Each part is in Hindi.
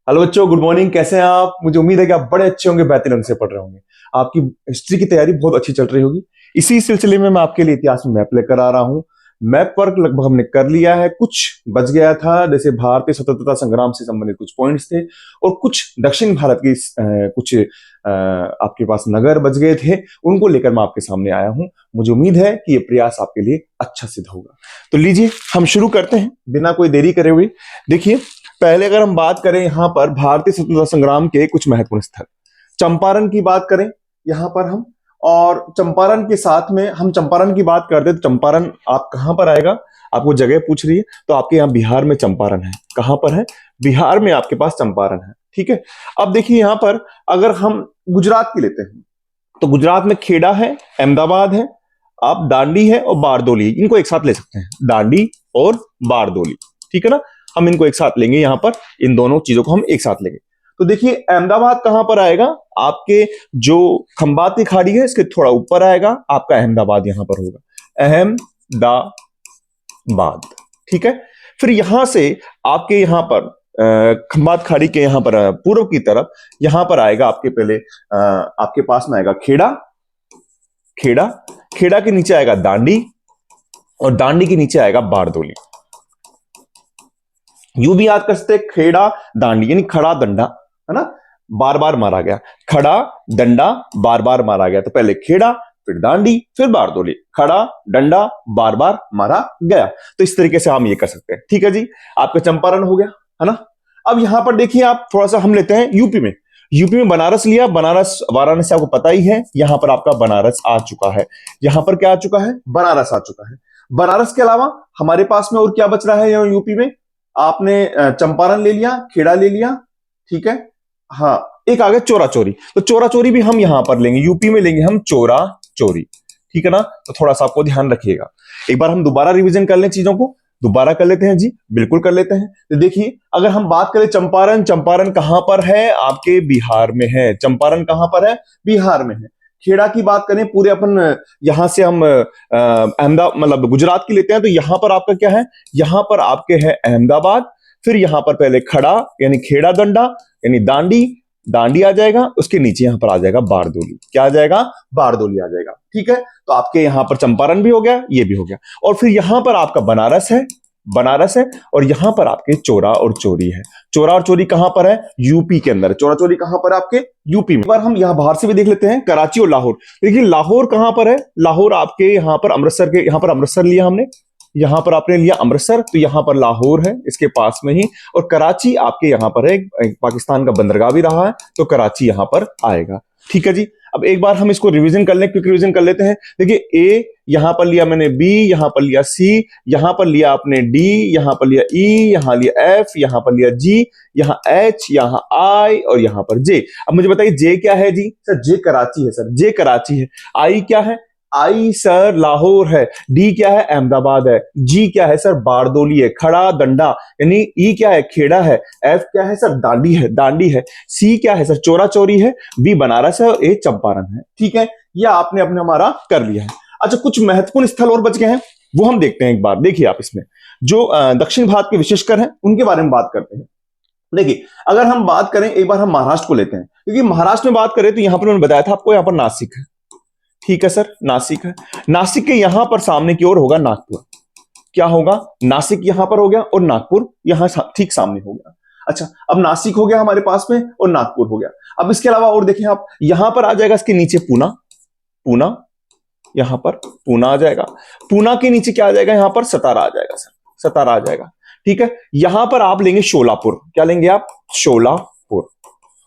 हेलो बच्चों, गुड मॉर्निंग। कैसे हैं आप? मुझे उम्मीद है कि आप बड़े अच्छे होंगे, बेहतरीन ढंग से पढ़ रहे होंगे। आपकी हिस्ट्री की तैयारी बहुत अच्छी चल रही होगी। इसी सिलसिले में मैं आपके लिए इतिहास में मैप लेकर आ रहा हूं। मैप वर्क लगभग हमने कर लिया है, कुछ बच गया था, जैसे भारतीय स्वतंत्रता संग्राम से संबंधित कुछ पॉइंट्स थे और कुछ दक्षिण भारत की कुछ आपके पास नगर बच गए थे, उनको लेकर मैं आपके सामने आया हूं। मुझे उम्मीद है कि ये प्रयास आपके लिए अच्छा सिद्ध होगा। तो लीजिए हम शुरू करते हैं बिना कोई देरी करे हुए। देखिए, पहले अगर हम बात करें यहां पर भारतीय स्वतंत्रता संग्राम के कुछ महत्वपूर्ण स्थल, चंपारण की बात करें यहां पर हम, और चंपारण के साथ में हम चंपारण की बात करते तो चंपारण आप कहां पर आएगा? आपको जगह पूछ रही है तो आपके यहाँ बिहार में चंपारण है। कहां पर है? बिहार में आपके पास चंपारण है। ठीक है। अब देखिए यहां पर अगर हम गुजरात की लेते हैं तो गुजरात में खेड़ा है, अहमदाबाद है, आप दांडी है और बारदोली, इनको एक साथ ले सकते हैं, दांडी और बारदोली। ठीक है ना, हम इनको एक साथ लेंगे यहां पर, इन दोनों चीजों को हम एक साथ लेंगे। तो देखिए अहमदाबाद कहां पर आएगा? आपके जो खंबात की खाड़ी है इसके थोड़ा ऊपर आएगा, आपका अहमदाबाद यहां पर होगा, अहमदाबाद। ठीक है। फिर यहां से आपके यहां पर खंबात खाड़ी के यहां पर पूर्व की तरफ यहां पर आएगा आपके पहले आपके पास में आएगा खेड़ा, खेड़ा, खेड़ा के नीचे आएगा दांडी और दांडी के नीचे आएगा बारदोली। यूं भी याद कर सकते हैं, खेड़ा दांडी यानी खड़ा दंडा, है ना, बार बार मारा गया, खड़ा दंडा बार बार मारा गया। तो पहले खेड़ा, फिर दांडी, फिर बारदोली, खड़ा डंडा बार बार मारा गया। तो इस तरीके से हम ये कर सकते हैं। ठीक है जी, आपका चंपारण हो गया, है ना। अब यहां पर देखिए आप थोड़ा सा हम लेते हैं यूपी में। यूपी में बनारस लिया, बनारस वाराणसी आपको पता ही है, यहां पर आपका बनारस आ चुका है। यहां पर क्या आ चुका है? बनारस आ चुका है। बनारस के अलावा हमारे पास में और क्या बच रहा है यहाँ यूपी में? आपने चंपारण ले लिया, खेड़ा ले लिया, ठीक है। हाँ, एक आ गया चोरा चोरी। तो चोरा चोरी भी हम यहां पर लेंगे, यूपी में लेंगे हम चोरा चोरी। ठीक है ना, तो थोड़ा सा आपको ध्यान रखिएगा। एक बार हम दोबारा रिवीजन कर लें चीजों को, दोबारा कर लेते हैं जी, बिल्कुल कर लेते हैं। तो देखिए अगर हम बात करें चंपारण, चंपारण कहां पर है? आपके बिहार में है। चंपारण कहां पर है? बिहार में है। खेड़ा की बात करें, पूरे अपन यहां से हम अहमदाबाद मतलब गुजरात की लेते हैं, तो यहां पर आपका क्या है? यहां पर आपके है अहमदाबाद। फिर यहां पर पहले खड़ा यानी खेड़ा दंडा यानी दांडी, दांडी आ जाएगा, उसके नीचे यहां पर आ जाएगा बारदोली। क्या आ जाएगा? बारदोली आ जाएगा। ठीक है, तो आपके यहां पर चंपारण भी हो गया, ये भी हो गया। और फिर यहां पर आपका बनारस है, बनारस है, और यहां पर आपके चोरा और चोरी है। चोरा और चोरी कहां पर है? यूपी के अंदर। चोरा चोरी कहां पर है? आपके यूपी में। एक बार हम यहां बाहर से भी देख लेते हैं, कराची और लाहौर। देखिए लाहौर कहां पर है? लाहौर आपके यहां पर अमृतसर के, यहां पर अमृतसर लिया हमने, यहां पर आपने लिया अमृतसर, तो यहां पर लाहौर है इसके पास में ही। और कराची आपके यहां पर है, एक पाकिस्तान का बंदरगाह भी रहा है, तो कराची यहां पर आएगा। ठीक है जी। अब एक बार हम इसको रिवीजन कर लें, क्विक रिवीजन कर लेते हैं। देखिए ए यहां पर लिया मैंने, बी यहां पर लिया, सी यहां पर लिया आपने, डी यहां पर लिया, ई यहां लिया, एफ यहां पर लिया, जी यहां, एच यहां, आई और यहां पर जे। अब मुझे बताइए जे क्या है जी? सर जे कराची है, सर जे कराची है। आई क्या है? आई सर लाहौर है। डी क्या है? अहमदाबाद है। जी क्या है? सर बारदोली है, खड़ा दंडा यानी। ई क्या है? खेड़ा है। एफ क्या है? सर दांडी है, दांडी है। सी क्या है? सर चोरा चोरी है। बी बनारस है और ए चंपारण है। ठीक है, यह आपने अपने हमारा कर लिया है। अच्छा, कुछ महत्वपूर्ण स्थल और बच गए हैं, वो हम देखते हैं एक बार। देखिए आप इसमें जो दक्षिण भारत के विशेषकर हैं उनके बारे में बात करते हैं। देखिए अगर हम बात करें, एक बार हम महाराष्ट्र को लेते हैं, क्योंकि महाराष्ट्र में बात करें तो यहां पर मैंने बताया था आपको, यहां पर नासिक है। ठीक है सर, नासिक है। नासिक के यहां पर सामने की ओर होगा नागपुर। क्या होगा? नासिक यहां पर हो गया और नागपुर यहां ठीक सामने हो गया। अच्छा, अब नासिक हो गया हमारे पास में और नागपुर हो गया। अब इसके अलावा और देखें आप, यहां पर आ जाएगा इसके नीचे पूना, पूना यहां पर पूना आ जाएगा। पूना के नीचे क्या आ जाएगा? यहां पर सतारा आ जाएगा सर, सतारा आ जाएगा। ठीक है, यहां पर आप लेंगे शोलापुर। क्या लेंगे आप? शोलापुर।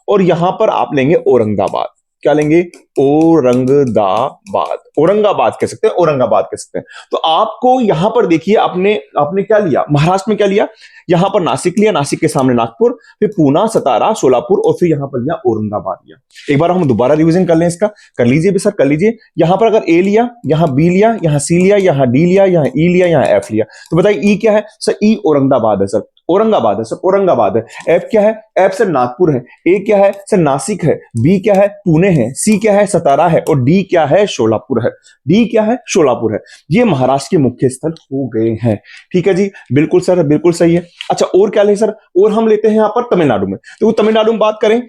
और यहां पर आप लेंगे औरंगाबाद। क्या लेंगे? औरंगाबाद, औरंगाबाद कह सकते हैं, औरंगाबाद कह सकते हैं। तो आपको यहां पर देखिए, आपने आपने क्या लिया? महाराष्ट्र में क्या लिया? यहां पर नासिक लिया, नासिक के सामने नागपुर, फिर पूना, सतारा, सोलापुर और फिर यहां पर लिया औरंगाबाद लिया। एक बार हम दोबारा रिवीजन कर लें इसका, कर लीजिए भी सर, कर लीजिए। यहां पर अगर ए लिया, यहां बी लिया, यहां सी लिया, यहां डी लिया, यहां ई लिया, यहां एफ लिया, तो बताइए ई क्या है? सर ई औरंगाबाद है सर। औरंगाबाद है सर, औरंगाबाद है। एफ क्या है? एफ सर नागपुर है। ए क्या है सर? नासिक है। बी क्या है? पुणे है। सी क्या है? सतारा है। और डी क्या है? शोलापुर है। डी क्या है? शोलापुर है। ये महाराष्ट्र के मुख्य स्थल हो गए हैं। ठीक है जी, बिल्कुल सर, बिल्कुल सही है। अच्छा, और क्या ले सर? और हम लेते हैं यहां पर तमिलनाडु में। तो तमिलनाडु में बात करें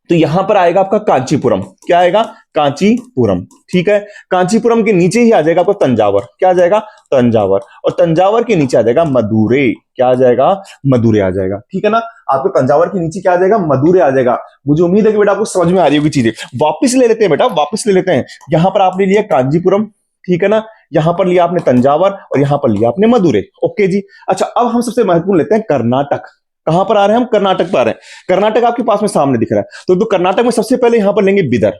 तो यहां पर आएगा आपका कांचीपुरम। क्या आएगा? कांचीपुरम। ठीक है, कांचीपुरम के नीचे ही आ जाएगा आपका तंजावर। क्या आ जाएगा? तंजावर। और तंजावर के नीचे आ जाएगा मदुरै। क्या आ जाएगा? मदुरै आ जाएगा। ठीक है ना, आपको तंजावर के नीचे क्या आ जाएगा? मदुरै आ जाएगा। मुझे उम्मीद है कि बेटा आपको समझ में आ रही होगी चीजें। वापिस ले लेते हैं बेटा, वापिस ले लेते हैं। यहां पर आपने लिया कांचीपुरम, ठीक है ना, यहां पर लिया आपने तंजावर और यहां पर लिया आपने मदुरै। ओके जी। अच्छा, अब हम सबसे महत्वपूर्ण लेते हैं कर्नाटक। कहां पर आ रहे हैं हम? कर्नाटक पर आ रहे हैं। कर्नाटक आपके पास में सामने दिख रहा है। तो कर्नाटक में सबसे पहले यहां पर लेंगे बिदर।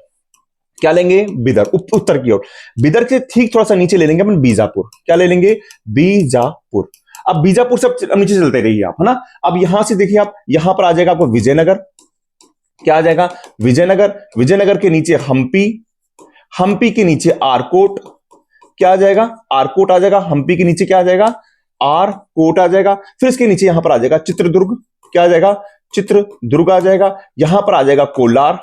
क्या लेंगे? बिदर, उत्तर की ओर। बिदर के ठीक थोड़ा सा नीचे ले लेंगे अपन बीजापुर। क्या ले लेंगे? बीजापुर। अब बीजापुर से अब नीचे चलते रहिए आप, है ना। अब यहां से देखिए आप, यहां पर आ जाएगा आपको विजयनगर। क्या आ जाएगा? विजयनगर। विजयनगर के नीचे हम्पी। हम्पी के नीचे आरकोट। क्या आ जाएगा? आरकोट आ जाएगा। हम्पी के नीचे क्या आ जाएगा? आरकोट आ जाएगा। फिर इसके नीचे यहां पर आ जाएगा चित्रदुर्ग। क्या आ जाएगा? चित्रदुर्ग आ जाएगा। यहां पर आ जाएगा कोलार।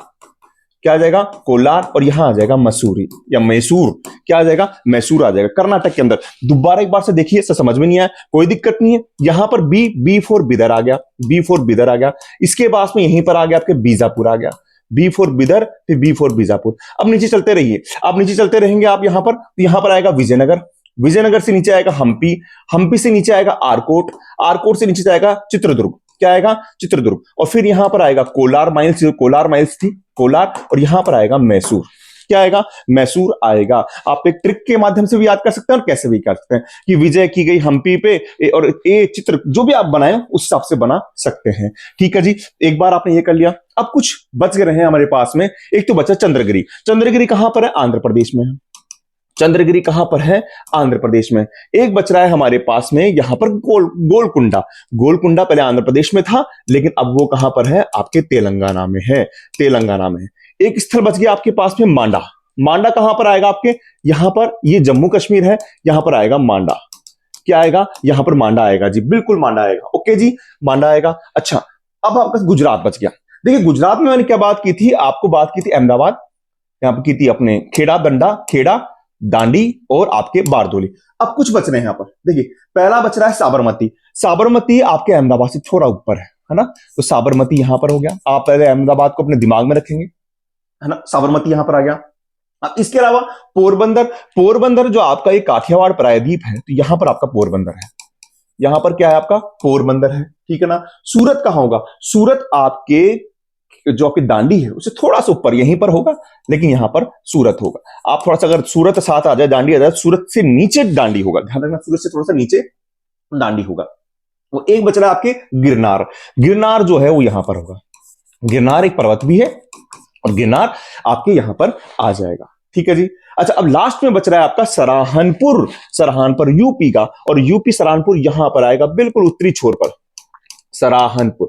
क्या आ जाएगा? कोलार। और यहां आ जाएगा मसूरी या मैसूर। क्या आ जाएगा? मैसूर आ जाएगा कर्नाटक के अंदर। दोबारा एक बार से देखिए, समझ में नहीं आया कोई दिक्कत नहीं है। यहां पर बी फोर बिदर आ गया। बी फोर बिदर आ गया। इसके पास में यहीं पर आ गया आपके बीजापुर आ गया। बी फोर बिदर, फिर बी फोर बीजापुर। अब नीचे चलते रहिए, अब नीचे चलते रहेंगे आप यहां पर आएगा विजयनगर। विजयनगर से नीचे आएगा हम्पी। हम्पी से नीचे आएगा आरकोट। आरकोट से नीचे आएगा चित्रदुर्ग। क्या आएगा? चित्रदुर्ग। और फिर यहां पर आएगा कोलार माइल्स, कोलार माइल्स थी, कोलार। और यहां पर आएगा मैसूर। क्या आएगा? मैसूर आएगा। आप एक ट्रिक के माध्यम से भी याद कर सकते हैं और कैसे भी कर सकते हैं कि विजय की गई हम्पी पे और ए चित्र जो भी आप बनाए उस हिसाब से बना सकते हैं। ठीक है जी, एक बार आपने ये कर लिया। अब कुछ बच गए हैं हमारे पास में। एक तो बचा चंद्रगिरी। चंद्रगिरी कहां पर है? आंध्र प्रदेश में है। चंद्रगिरी कहां पर है? आंध्र प्रदेश में। एक बच रहा है हमारे पास में यहां पर गोलकुंडा। गोलकुंडा पहले आंध्र प्रदेश में था, लेकिन अब वो कहां पर है? आपके तेलंगाना में है। तेलंगाना में। एक स्थल बच गया आपके पास में मांडा। मांडा कहां पर आएगा आपके? यहां पर, ये जम्मू कश्मीर है, यहां पर आएगा मांडा। क्या आएगा? यहां पर मांडा आएगा जी, बिल्कुल मांडा आएगा। ओके जी, मांडा आएगा। अच्छा, अब आपका गुजरात बच गया। देखिए गुजरात में मैंने क्या बात की थी? आपको बात की थी अहमदाबाद, यहां पर की थी अपने खेड़ा, दांडी और आपके बारदोली। अब कुछ बच रहे हैं यहां पर। देखिए पहला बच रहा है साबरमती। साबरमती आपके अहमदाबाद से थोड़ा ऊपर है ना। तो साबरमती यहां पर हो गया। आप पहले अहमदाबाद को अपने दिमाग में रखेंगे, है ना। साबरमती यहां पर आ गया। अब इसके अलावा पोरबंदर। पोरबंदर जो आपका ये काठियावाड़ प्रायद्वीप है, तो यहां पर आपका पोरबंदर है। यहां पर क्या है? आपका पोरबंदर है। ठीक है ना। सूरत कहां होगा? सूरत आपके जो आपकी दांडी है उससे थोड़ा सा ऊपर यहीं पर होगा, लेकिन यहां पर सूरत होगा। आप थोड़ा सा अगर सूरत साथ आ जाए, दांडी आ जाए, सूरत से नीचे दांडी होगा। ध्यान रखना, सूरत से थोड़ा सा नीचे दांडी होगा। वो एक बच रहा है आपके गिरनार। गिरनार जो है वो यहां पर होगा। गिरनार एक पर्वत भी है और गिरनार आपके यहां पर आ जाएगा। ठीक है जी। अच्छा, अब लास्ट में बच रहा है आपका सराहनपुर। सराहनपुर यूपी का, और यूपी सराहनपुर यहां पर आएगा बिल्कुल उत्तरी छोर पर। सराहनपुर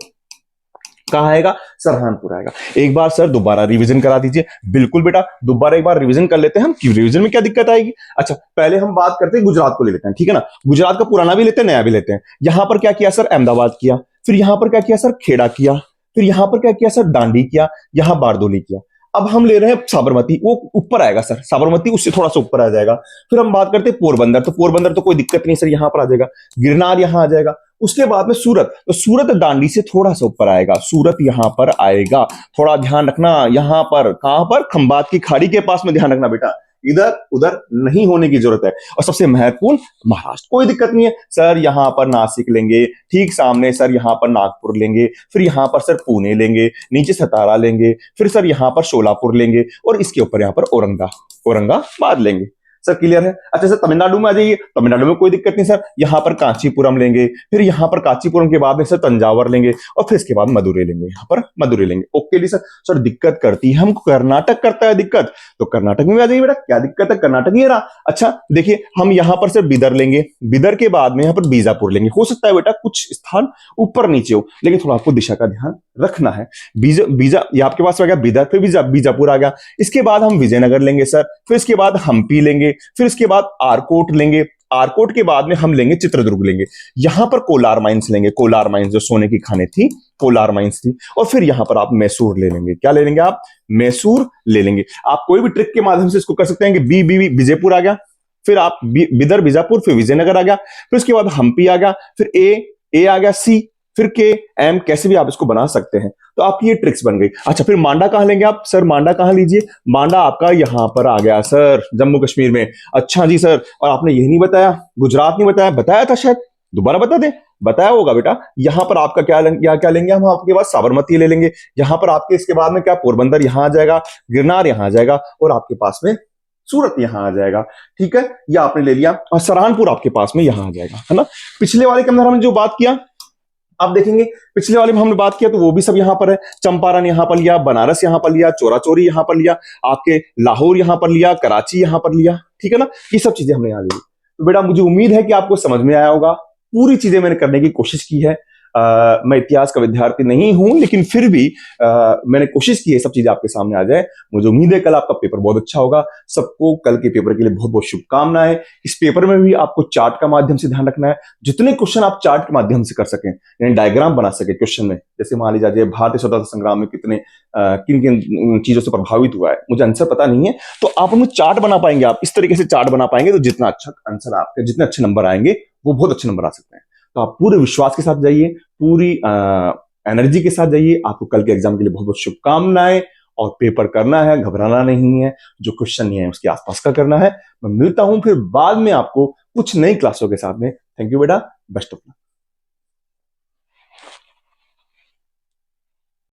कहां आएगा? सराहनपुर आएगा। एक बार सर दोबारा रिवीजन करा दीजिए। बिल्कुल बेटा, दोबारा एक बार रिवीजन कर लेते हैं हम। क्यों रिवीजन में क्या दिक्कत आएगी? अच्छा, पहले हम बात करते हैं गुजरात को ले लेते हैं, ठीक है ना। गुजरात का पुराना भी लेते हैं, नया भी लेते हैं। यहां पर क्या किया सर? अहमदाबाद किया। फिर यहां पर क्या किया सर? खेड़ा किया। फिर यहां पर क्या किया सर? दांडी किया। यहां बारदोली किया। अब हम ले रहे हैं साबरमती, वो ऊपर आएगा सर। साबरमती उससे थोड़ा सा ऊपर आ जाएगा। फिर हम बात करते हैं पोरबंदर। तो पोरबंदर तो कोई दिक्कत नहीं सर, यहां पर आ जाएगा। गिरनार यहां आ जाएगा। उसके बाद में सूरत। तो सूरत दांडी से थोड़ा सा ऊपर आएगा। सूरत यहां पर आएगा। थोड़ा ध्यान रखना, यहां पर कहां पर? खंबात की खाड़ी के पास में ध्यान रखना बेटा, इधर उधर नहीं होने की जरूरत है। और सबसे महत्वपूर्ण महाराष्ट्र। कोई दिक्कत नहीं है सर, यहां पर नासिक लेंगे, ठीक सामने सर यहां पर नागपुर लेंगे, फिर यहां पर सर पुणे लेंगे, नीचे सतारा लेंगे, फिर सर यहां पर शोलापुर लेंगे, और इसके ऊपर यहां पर औरंगाबाद लेंगे। सर क्लियर है? अच्छा सर तमिलनाडु में आ जाइए। तमिलनाडु में कोई दिक्कत नहीं सर, यहां पर कांचीपुरम लेंगे, फिर यहां पर कांचीपुरम के बाद में सर तंजावर लेंगे, और फिर इसके बाद मदुरै लेंगे। यहां पर मदुरै लेंगे। ओके जी सर। सर दिक्कत करती है हमको, कर्नाटक करता है दिक्कत, तो कर्नाटक में आ जाइए बेटा। क्या दिक्कत है? कर्नाटक ही रहा। अच्छा देखिए, हम यहां पर सर बिदर लेंगे, बिदर के बाद में यहां पर बीजापुर लेंगे। हो सकता है बेटा कुछ स्थान ऊपर नीचे हो, लेकिन थोड़ा आपको दिशा का ध्यान रखना है। बीजा ये आपके पास आ गया बीदर, फिर बीजापुर आ गया। इसके बाद हम विजयनगर लेंगे सर, फिर इसके बाद हम्पी लेंगे, फिर इसके बाद आरकोट लेंगे, आरकोट के बाद में हम लेंगे चित्रदुर्ग लेंगे। यहां पर कोलार माइंस लेंगे, कोलार माइंस जो सोने की खाने थी, कोलार माइंस थी। और फिर यहां पर आप मैसूर ले लेंगे। क्या ले लेंगे आप? मैसूर ले लेंगे। आप कोई भी ट्रिक के माध्यम से इसको कर सकते हैं कि बी विजयपुर आ गया, फिर आप बिदर बीजापुर, फिर विजयनगर आ गया, फिर उसके बाद हम्पी आ गया, फिर ए आ गया, सी, फिर के, एम, कैसे भी आप इसको बना सकते हैं। तो आपकी ये ट्रिक्स बन गई। अच्छा, फिर मांडा कहां लेंगे आप? सर मांडा कहां लीजिए? मांडा आपका यहां पर आ गया सर, जम्मू कश्मीर में। अच्छा जी सर, और आपने यही नहीं बताया, गुजरात नहीं बताया, बताया था शायद, दोबारा बता दें। बताया होगा बेटा। यहां पर आपका क्या लेंगे हम? आपके पास साबरमती ले लेंगे। यहां पर आपके इसके बाद में क्या, पोरबंदर यहां आ जाएगा, गिरनार यहां आ जाएगा, और आपके पास में सूरत यहां आ जाएगा। ठीक है, यह आपने ले लिया। और सहारनपुर आपके पास में यहां आ जाएगा, है ना। पिछले वाले के अंदर हमने जो बात किया, आप देखेंगे पिछले वाले में हमने बात किया तो वो भी सब यहां पर है। चंपारण यहां पर लिया, बनारस यहां पर लिया, चोरा चोरी यहां पर लिया, आपके लाहौर यहां पर लिया, कराची यहां पर लिया। ठीक है ना, ये सब चीजें हमने यहां ली। तो बेटा मुझे उम्मीद है कि आपको समझ में आया होगा। पूरी चीजें मैंने करने की कोशिश की है। मैं इतिहास का विद्यार्थी नहीं हूं, लेकिन फिर भी मैंने कोशिश की है सब चीजें आपके सामने आ जाए। मुझे उम्मीद है कल आपका पेपर बहुत अच्छा होगा। सबको कल के पेपर के लिए बहुत बहुत शुभकामनाएं। इस पेपर में भी आपको चार्ट का माध्यम से ध्यान रखना है। जितने क्वेश्चन आप चार्ट के माध्यम से कर सकें, यानी डायग्राम बना सके क्वेश्चन में, जैसे मान लीजिए भारतीय स्वतंत्रता संग्राम में कितने किन किन चीजों से प्रभावित हुआ है, मुझे आंसर पता नहीं है, तो आप उनमें चार्ट बना पाएंगे। आप इस तरीके से चार्ट बना पाएंगे तो जितना अच्छा आंसर आपके, जितने अच्छे नंबर आएंगे, वो बहुत अच्छे नंबर आ सकते हैं। तो आप पूरे विश्वास के साथ जाइए, पूरी एनर्जी के साथ जाइए। आपको कल के एग्जाम के लिए बहुत बहुत शुभकामनाएं। और पेपर करना है, घबराना नहीं है। जो क्वेश्चन नहीं है उसके आसपास का करना है। मैं मिलता हूं फिर बाद में आपको कुछ नई क्लासों के साथ में। थैंक यू बेटा, बेस्ट ऑफ लक।